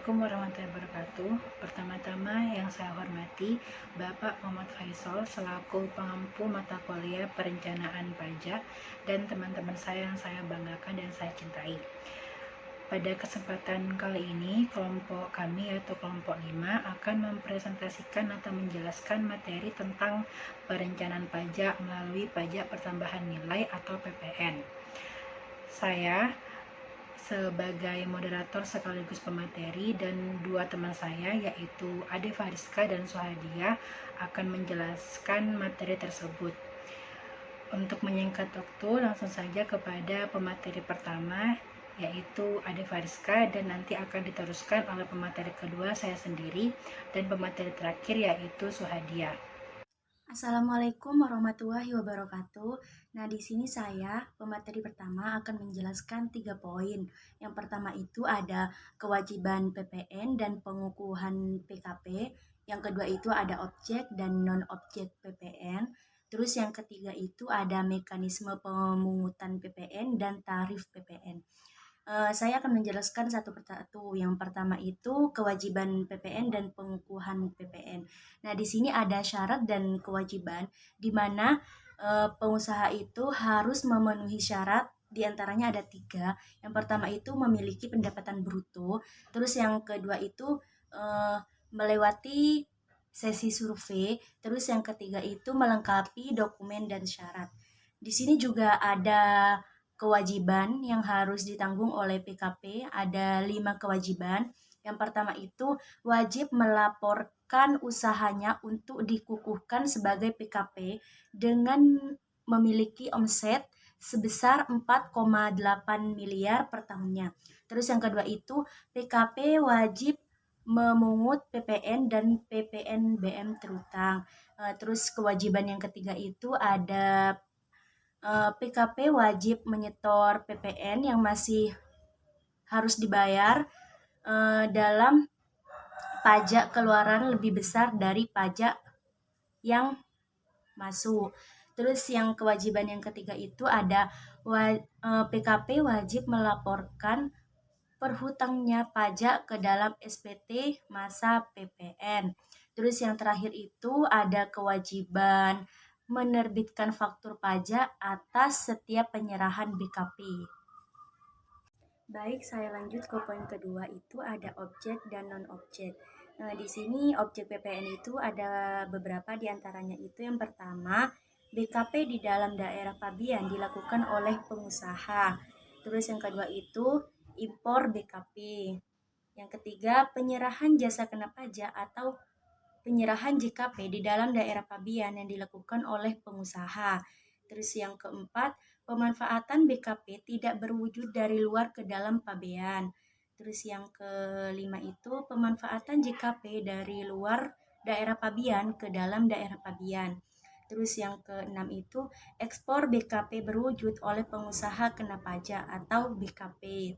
Assalamualaikum warahmatullahi wabarakatuh. Pertama-tama yang saya hormati Bapak Muhammad Faisal selaku pengampu mata kuliah perencanaan pajak dan teman-teman saya yang saya banggakan dan saya cintai. Pada kesempatan kali ini, kelompok kami yaitu kelompok 5 akan mempresentasikan atau menjelaskan materi tentang perencanaan pajak melalui pajak pertambahan nilai atau PPN. Saya sebagai moderator sekaligus pemateri dan dua teman saya yaitu Ade Fariska dan Suhadia akan menjelaskan materi tersebut. Untuk menyingkat waktu, langsung saja kepada pemateri pertama yaitu Ade Fariska dan nanti akan diteruskan oleh pemateri kedua saya sendiri dan pemateri terakhir yaitu Suhadia. Assalamualaikum warahmatullahi wabarakatuh. Nah, di sini saya, pemateri pertama, akan menjelaskan 3 poin. Yang pertama itu ada kewajiban PPN dan pengukuhan PKP. Yang kedua itu ada objek dan non-objek PPN. Terus yang ketiga itu ada mekanisme pemungutan PPN dan tarif PPN. Saya akan menjelaskan satu persatu. Yang pertama itu kewajiban PPN dan pengukuhan PPN. Nah, di sini ada syarat dan kewajiban di mana pengusaha itu harus memenuhi syarat. Di antaranya ada 3. Yang pertama itu memiliki pendapatan bruto. Terus yang kedua itu melewati sesi survei. Terus yang ketiga itu melengkapi dokumen dan syarat. Di sini juga ada kewajiban yang harus ditanggung oleh PKP. Ada 5 kewajiban. Yang pertama itu wajib melaporkan usahanya untuk dikukuhkan sebagai PKP dengan memiliki omset sebesar 4,8 miliar per tahunnya. Terus yang kedua itu PKP wajib memungut PPN dan PPNBM terutang. Terus kewajiban yang ketiga itu ada PKP wajib menyetor PPN yang masih harus dibayar dalam pajak keluaran lebih besar dari pajak yang masuk. Terus yang kewajiban yang ketiga itu ada PKP wajib melaporkan perhutangnya pajak ke dalam SPT masa PPN. Terus yang terakhir itu ada kewajiban menerbitkan faktur pajak atas setiap penyerahan BKP. Baik, saya lanjut ke poin kedua itu ada objek dan non-objek. Nah, di sini objek PPN itu ada beberapa di antaranya itu yang pertama, BKP di dalam daerah pabean dilakukan oleh pengusaha. Terus yang kedua itu impor BKP. Yang ketiga, penyerahan jasa kena pajak atau penyerahan JKP di dalam daerah pabean yang dilakukan oleh pengusaha. Terus yang keempat, pemanfaatan BKP tidak berwujud dari luar ke dalam pabean. Terus yang kelima itu pemanfaatan JKP dari luar daerah pabean ke dalam daerah pabean. Terus yang keenam itu ekspor BKP berwujud oleh pengusaha kena pajak atau BKP.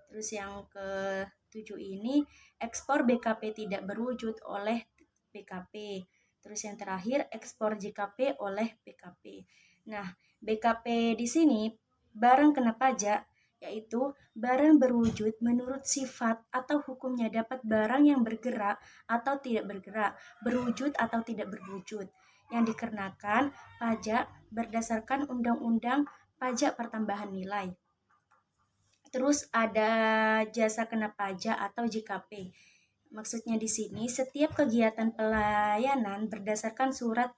Terus yang ketujuh ini ekspor BKP tidak berwujud oleh PKP. Terus yang terakhir ekspor JKP oleh PKP. Nah, BKP di sini barang kena pajak yaitu barang berwujud menurut sifat atau hukumnya dapat barang yang bergerak atau tidak bergerak, berwujud atau tidak berwujud, yang dikenakan pajak berdasarkan Undang-Undang Pajak Pertambahan Nilai. Terus ada jasa kena pajak atau JKP. Maksudnya di sini setiap kegiatan pelayanan berdasarkan surat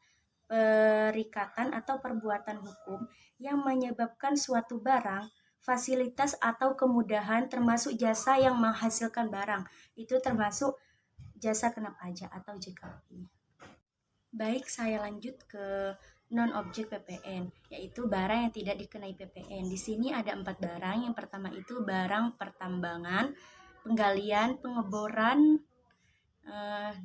perikatan atau perbuatan hukum yang menyebabkan suatu barang, fasilitas atau kemudahan termasuk jasa yang menghasilkan barang. Itu termasuk jasa kena pajak atau JKP. Baik, saya lanjut ke non-objek PPN, yaitu barang yang tidak dikenai PPN. Di sini ada 4 barang. Yang pertama itu barang pertambangan, penggalian, pengeboran,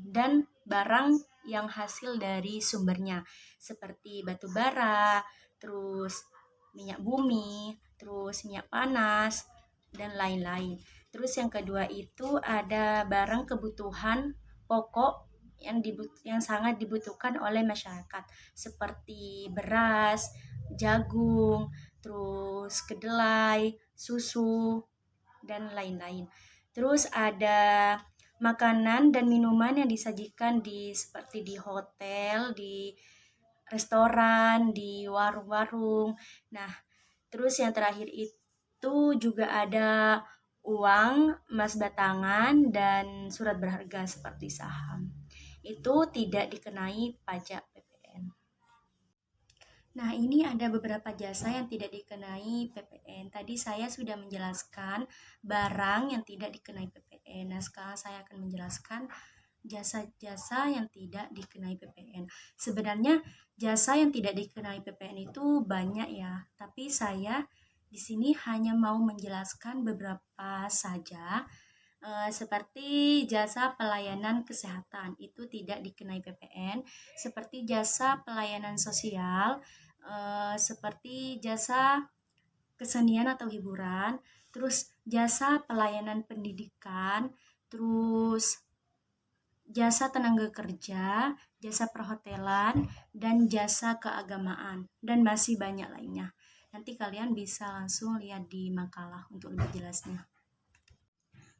dan barang yang hasil dari sumbernya, seperti batu bara, terus minyak bumi, terus minyak panas, dan lain-lain. Terus yang kedua itu ada barang kebutuhan pokok yang sangat dibutuhkan oleh masyarakat, seperti beras, jagung, terus kedelai, susu, dan lain-lain. Terus ada makanan dan minuman yang disajikan seperti di hotel, di restoran, di warung-warung. Nah, terus yang terakhir itu juga ada uang, emas batangan, dan surat berharga seperti saham. Itu tidak dikenai pajak PPN. Nah, ini ada beberapa jasa yang tidak dikenai PPN. Tadi saya sudah menjelaskan barang yang tidak dikenai PPN. Nah, sekarang saya akan menjelaskan jasa-jasa yang tidak dikenai PPN. Sebenarnya jasa yang tidak dikenai PPN itu banyak ya, tapi saya di sini hanya mau menjelaskan beberapa saja. Seperti jasa pelayanan kesehatan itu tidak dikenai PPN, seperti jasa pelayanan sosial, seperti jasa kesenian atau hiburan, terus jasa pelayanan pendidikan, terus jasa tenaga kerja, jasa perhotelan, dan jasa keagamaan, dan masih banyak lainnya. Nanti kalian bisa langsung lihat di makalah untuk lebih jelasnya.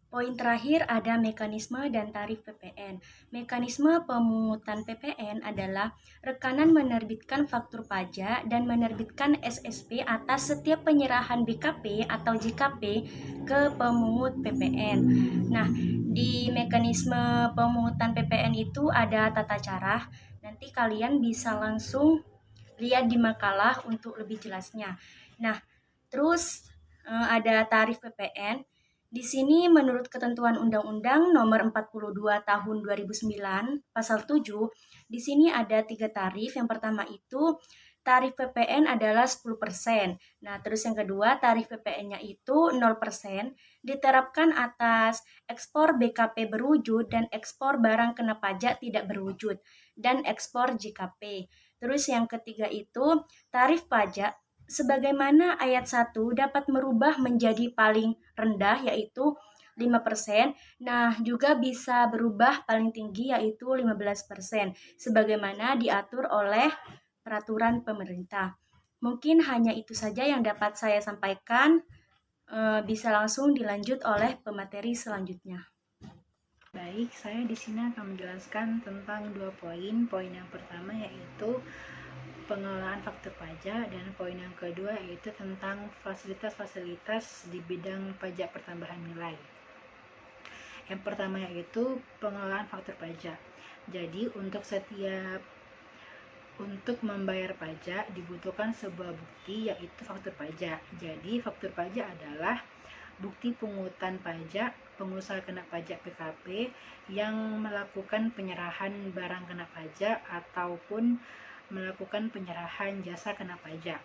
Poin terakhir ada mekanisme dan tarif PPN. Mekanisme pemungutan PPN adalah rekanan menerbitkan faktur pajak dan menerbitkan SSP atas setiap penyerahan BKP atau JKP ke pemungut PPN. Nah, di mekanisme pemungutan PPN itu ada tata cara. Nanti kalian bisa langsung lihat di makalah untuk lebih jelasnya. Nah, terus ada tarif PPN. Di sini menurut ketentuan Undang-Undang Nomor 42 Tahun 2009 Pasal 7, di sini ada 3 tarif. Yang pertama itu tarif PPN adalah 10%. Nah, terus yang kedua tarif PPN-nya itu 0%, diterapkan atas ekspor BKP berwujud dan ekspor barang kena pajak tidak berwujud dan ekspor JKP. Terus yang ketiga itu tarif pajak sebagaimana ayat 1 dapat merubah menjadi paling rendah yaitu 5%. Nah, juga bisa berubah paling tinggi yaitu 15% sebagaimana diatur oleh peraturan pemerintah. Mungkin hanya itu saja yang dapat saya sampaikan. Bisa langsung dilanjut oleh pemateri selanjutnya. Baik, saya di sini akan menjelaskan tentang 2 poin. Poin yang pertama yaitu pengelolaan faktur pajak, dan poin yang kedua yaitu tentang fasilitas-fasilitas di bidang pajak pertambahan nilai. Yang pertama yaitu pengelolaan faktur pajak. Jadi untuk membayar pajak dibutuhkan sebuah bukti yaitu faktur pajak. Jadi faktur pajak adalah bukti pungutan pajak pengusaha kena pajak PKP yang melakukan penyerahan barang kena pajak ataupun melakukan penyerahan jasa kena pajak.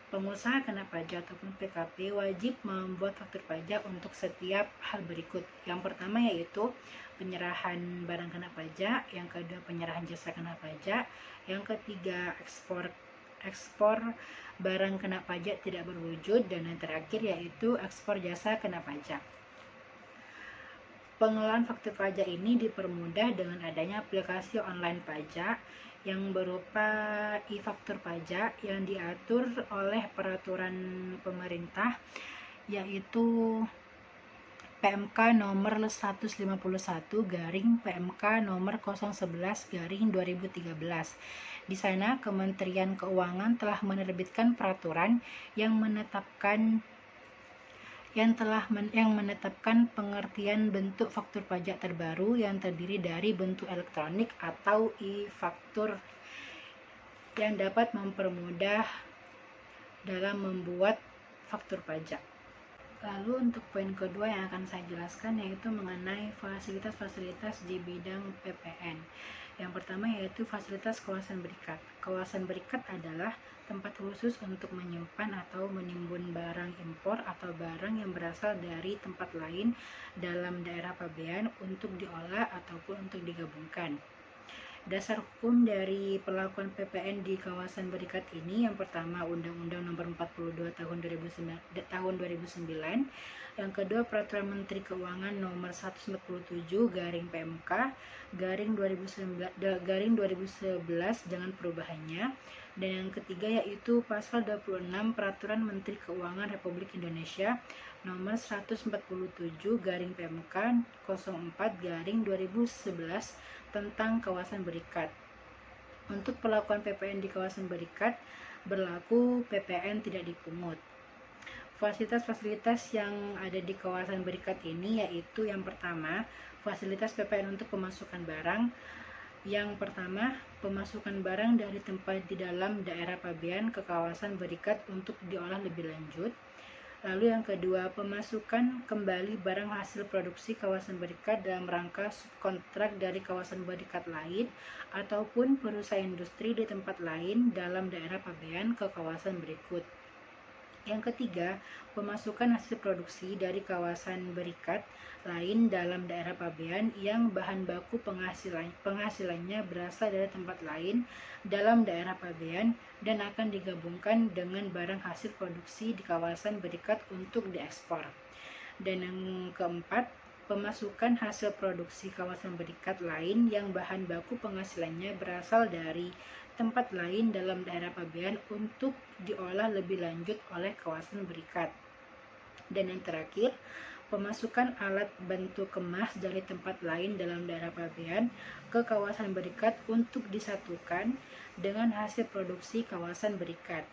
Pengusaha kena pajak ataupun PKP wajib membuat faktur pajak untuk setiap hal berikut. Yang pertama yaitu penyerahan barang kena pajak, yang kedua penyerahan jasa kena pajak, yang ketiga ekspor barang kena pajak tidak berwujud, dan yang terakhir yaitu ekspor jasa kena pajak. Pengelolaan faktur pajak ini dipermudah dengan adanya aplikasi online pajak yang berupa e-faktur pajak yang diatur oleh peraturan pemerintah yaitu PMK nomor 151 garing PMK nomor 011 garing 2013. Di sana Kementerian Keuangan telah menerbitkan peraturan yang menetapkan pengertian bentuk faktur pajak terbaru yang terdiri dari bentuk elektronik atau e-faktur yang dapat mempermudah dalam membuat faktur pajak. Lalu untuk poin kedua yang akan saya jelaskan yaitu mengenai fasilitas-fasilitas di bidang PPN. Yang pertama yaitu fasilitas kawasan berikat. Kawasan berikat adalah tempat khusus untuk menyimpan atau menimbun barang impor atau barang yang berasal dari tempat lain dalam daerah pabean untuk diolah ataupun untuk digabungkan. Dasar hukum dari pelakuan PPN di kawasan berikat ini yang pertama Undang-Undang Nomor 42 Tahun 2009, yang kedua Peraturan Menteri Keuangan Nomor 147 garing PMK garing 2011 dengan perubahannya, Dan yang ketiga yaitu pasal 26 Peraturan Menteri Keuangan Republik Indonesia nomor 147 garing PMK 04 garing 2011 tentang kawasan berikat. Untuk pelakuan PPN di kawasan berikat berlaku PPN tidak dipungut. Fasilitas-fasilitas yang ada di kawasan berikat ini yaitu yang pertama, fasilitas PPN untuk pemasukan barang. Yang pertama, pemasukan barang dari tempat di dalam daerah pabean ke kawasan berikat untuk diolah lebih lanjut. Lalu yang kedua, pemasukan kembali barang hasil produksi kawasan berikat dalam rangka subkontrak dari kawasan berikat lain ataupun perusahaan industri di tempat lain dalam daerah pabean ke kawasan berikut. Yang ketiga, pemasukan hasil produksi dari kawasan berikat lain dalam daerah pabean yang bahan baku penghasilannya berasal dari tempat lain dalam daerah pabean dan akan digabungkan dengan barang hasil produksi di kawasan berikat untuk diekspor. Dan yang keempat, pemasukan hasil produksi kawasan berikat lain yang bahan baku penghasilannya berasal dari tempat lain dalam daerah pabean untuk diolah lebih lanjut oleh kawasan berikat. Dan yang terakhir, pemasukan alat bantu kemas dari tempat lain dalam daerah pabean ke kawasan berikat untuk disatukan dengan hasil produksi kawasan berikat.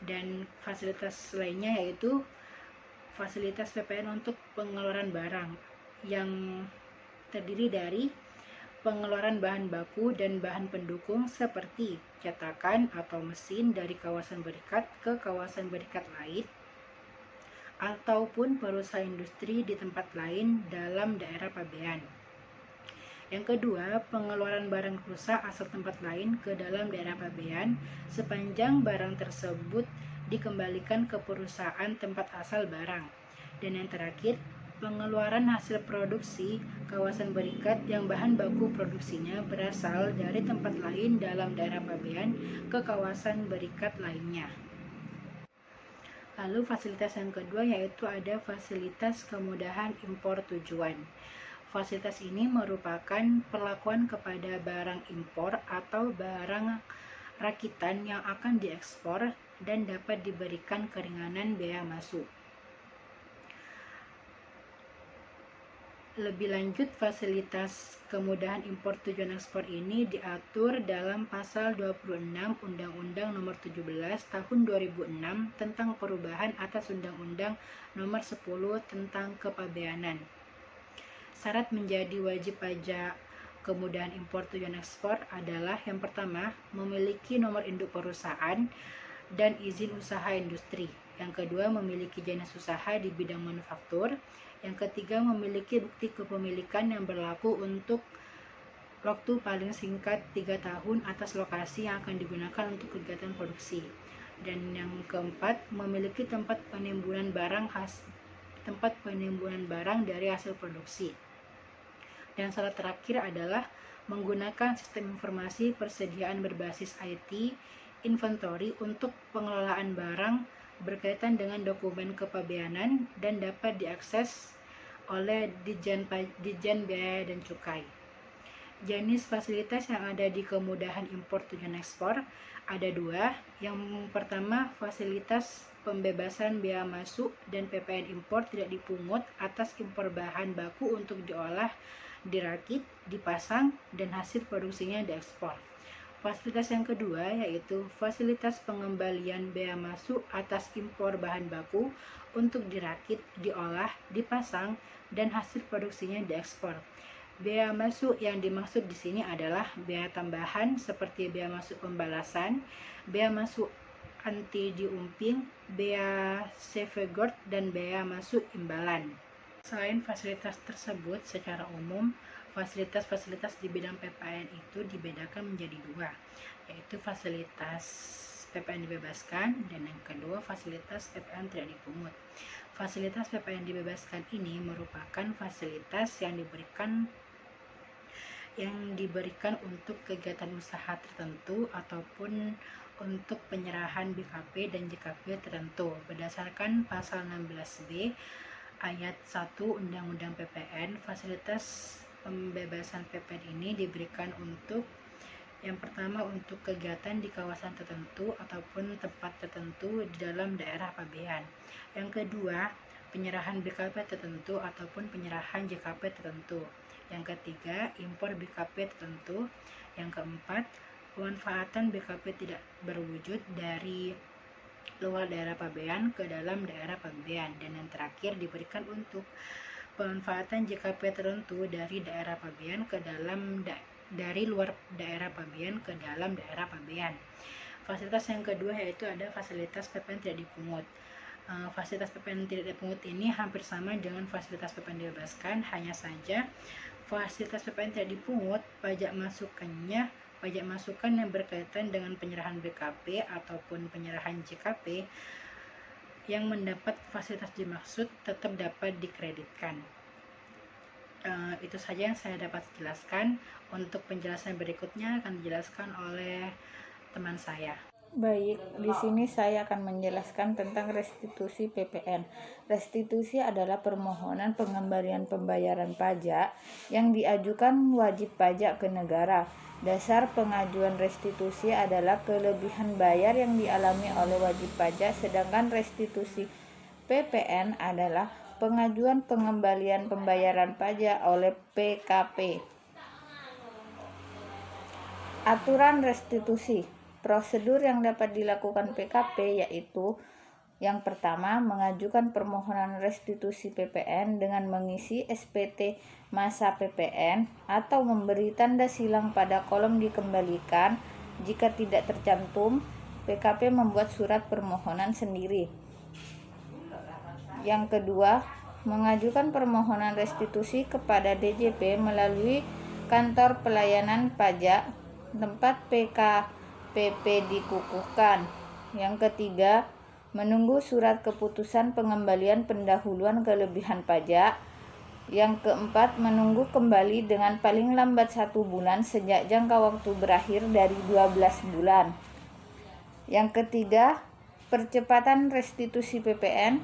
Dan fasilitas lainnya yaitu fasilitas PPN untuk pengeluaran barang yang terdiri dari pengeluaran bahan baku dan bahan pendukung seperti cetakan atau mesin dari kawasan berikat ke kawasan berikat lain ataupun perusahaan industri di tempat lain dalam daerah pabean. Yang kedua, pengeluaran barang rusak asal tempat lain ke dalam daerah pabean sepanjang barang tersebut dikembalikan ke perusahaan tempat asal barang. Dan yang terakhir, pengeluaran hasil produksi kawasan berikat yang bahan baku produksinya berasal dari tempat lain dalam daerah pabean ke kawasan berikat lainnya. Lalu fasilitas yang kedua yaitu ada fasilitas kemudahan impor tujuan. Fasilitas ini merupakan perlakuan kepada barang impor atau barang rakitan yang akan diekspor dan dapat diberikan keringanan biaya masuk. Lebih lanjut, fasilitas kemudahan impor tujuan ekspor ini diatur dalam pasal 26 Undang-Undang Nomor 17 Tahun 2006 tentang perubahan atas Undang-Undang Nomor 10 tentang kepabeanan. Syarat menjadi wajib pajak kemudahan impor tujuan ekspor adalah yang pertama, memiliki nomor induk perusahaan dan izin usaha industri. Yang kedua, memiliki jenis usaha di bidang manufaktur. Yang ketiga, memiliki bukti kepemilikan yang berlaku untuk waktu paling singkat 3 tahun atas lokasi yang akan digunakan untuk kegiatan produksi. Dan yang keempat, memiliki tempat penimbunan barang dari hasil produksi. Dan syarat terakhir adalah menggunakan sistem informasi persediaan berbasis IT inventory untuk pengelolaan barang berkaitan dengan dokumen kepabeanan dan dapat diakses oleh Ditjen Bea dan Cukai. Jenis fasilitas yang ada di kemudahan impor tujuan ekspor ada dua. Yang pertama, fasilitas pembebasan bea masuk dan PPN impor tidak dipungut atas impor bahan baku untuk diolah, dirakit, dipasang, dan hasil produksinya diekspor. Fasilitas yang kedua yaitu fasilitas pengembalian bea masuk atas impor bahan baku untuk dirakit, diolah, dipasang, dan hasil produksinya diekspor. Bea masuk yang dimaksud di sini adalah bea tambahan seperti bea masuk pembalasan, bea masuk anti diumping, bea safeguard, dan bea masuk imbalan. Selain fasilitas tersebut, secara umum fasilitas-fasilitas di bidang PPN itu dibedakan menjadi dua, yaitu fasilitas PPN dibebaskan dan yang kedua fasilitas PPN tidak dipungut. Fasilitas PPN dibebaskan ini merupakan fasilitas yang diberikan untuk kegiatan usaha tertentu ataupun untuk penyerahan BKP dan JKP tertentu berdasarkan pasal 16B ayat 1 Undang-Undang PPN. Fasilitas pembebasan PPN ini diberikan untuk Yang pertama untuk kegiatan di kawasan tertentu ataupun tempat tertentu di dalam daerah pabean. Yang kedua, penyerahan BKP tertentu ataupun penyerahan JKP tertentu. Yang ketiga, impor BKP tertentu. Yang keempat, pemanfaatan BKP tidak berwujud dari luar daerah pabean ke dalam daerah pabean. Dan yang terakhir, diberikan untuk pemanfaatan JKP tertentu dari daerah pabean ke dalam dari luar daerah pabean ke dalam daerah pabean. Fasilitas yang kedua yaitu ada fasilitas PPN tidak dipungut. Fasilitas PPN tidak dipungut ini hampir sama dengan fasilitas PPN dibebaskan, hanya saja fasilitas PPN tidak dipungut, pajak masukan yang berkaitan dengan penyerahan BKP ataupun penyerahan JKP yang mendapat fasilitas dimaksud tetap dapat dikreditkan. Itu saja yang saya dapat jelaskan. Untuk penjelasan berikutnya akan dijelaskan oleh teman saya. Baik, di sini saya akan menjelaskan tentang restitusi PPN. Restitusi adalah permohonan pengembalian pembayaran pajak yang diajukan wajib pajak ke negara. Dasar pengajuan restitusi adalah kelebihan bayar yang dialami oleh wajib pajak, sedangkan restitusi PPN adalah pengajuan pengembalian pembayaran pajak oleh PKP. Aturan restitusi. Prosedur yang dapat dilakukan PKP yaitu yang pertama, mengajukan permohonan restitusi PPN dengan mengisi SPT masa PPN atau memberi tanda silang pada kolom dikembalikan. Jika tidak tercantum, PKP membuat surat permohonan sendiri. Yang kedua, mengajukan permohonan restitusi kepada DJP melalui kantor pelayanan pajak tempat PKPP dikukuhkan. Yang ketiga, menunggu surat keputusan pengembalian pendahuluan kelebihan pajak. Yang keempat, menunggu kembali dengan paling lambat 1 bulan sejak jangka waktu berakhir dari 12 bulan. Yang ketiga, percepatan restitusi PPN.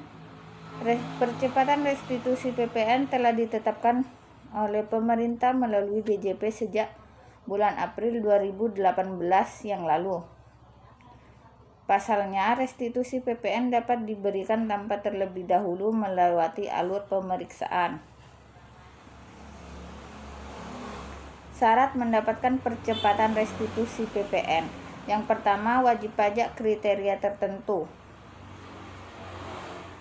Percepatan restitusi PPN telah ditetapkan oleh pemerintah melalui DJP sejak bulan April 2018 yang lalu. Pasalnya, restitusi PPN dapat diberikan tanpa terlebih dahulu melewati alur pemeriksaan. Syarat mendapatkan percepatan restitusi PPN. Yang pertama, wajib pajak kriteria tertentu.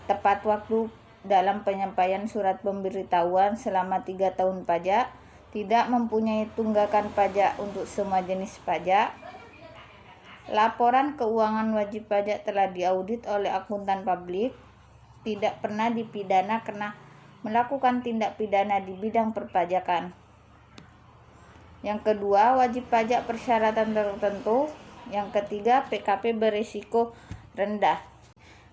Tepat waktu dalam penyampaian surat pemberitahuan selama 3 tahun pajak, tidak mempunyai tunggakan pajak untuk semua jenis pajak. Laporan keuangan wajib pajak telah diaudit oleh akuntan publik, tidak pernah dipidana karena melakukan tindak pidana di bidang perpajakan. Yang kedua, wajib pajak persyaratan tertentu. Yang ketiga, PKP berisiko rendah.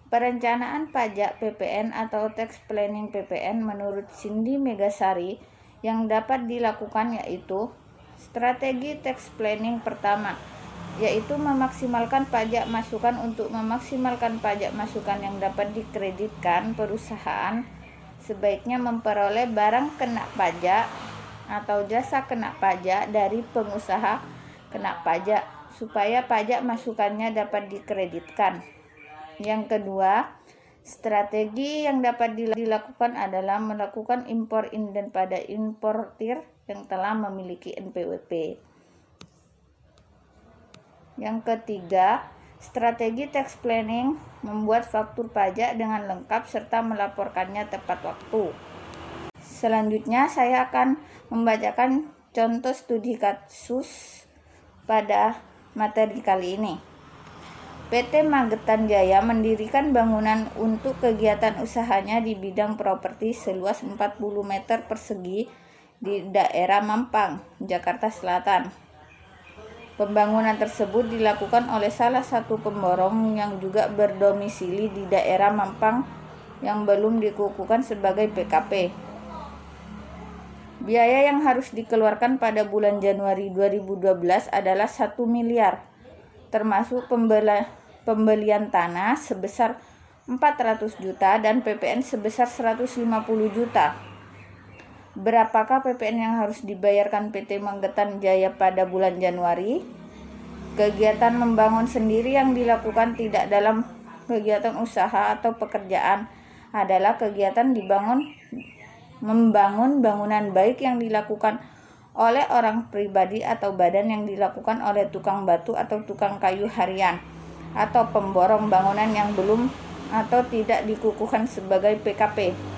Perencanaan pajak PPN atau tax planning PPN menurut Cindy Megasari yang dapat dilakukan yaitu strategi tax planning pertama, yaitu memaksimalkan pajak masukan. Untuk memaksimalkan pajak masukan yang dapat dikreditkan, perusahaan sebaiknya memperoleh barang kena pajak atau jasa kena pajak dari pengusaha kena pajak supaya pajak masukannya dapat dikreditkan. Yang kedua, strategi yang dapat dilakukan adalah melakukan impor inden pada importir yang telah memiliki NPWP. Yang ketiga, strategi tax planning membuat faktur pajak dengan lengkap serta melaporkannya tepat waktu. Selanjutnya, saya akan membacakan contoh studi kasus pada materi kali ini. PT Magetan Jaya mendirikan bangunan untuk kegiatan usahanya di bidang properti seluas 40 meter persegi di daerah Mampang, Jakarta Selatan. Pembangunan tersebut dilakukan oleh salah satu pemborong yang juga berdomisili di daerah Mampang yang belum dikukuhkan sebagai PKP. Biaya yang harus dikeluarkan pada bulan Januari 2012 adalah 1 miliar. Termasuk pembelian tanah sebesar 400 juta dan PPN sebesar 150 juta. Berapakah PPN yang harus dibayarkan PT Magetan Jaya pada bulan Januari? Kegiatan membangun sendiri yang dilakukan tidak dalam kegiatan usaha atau pekerjaan adalah kegiatan membangun bangunan baik yang dilakukan oleh orang pribadi atau badan yang dilakukan oleh tukang batu atau tukang kayu harian atau pemborong bangunan yang belum atau tidak dikukuhkan sebagai PKP.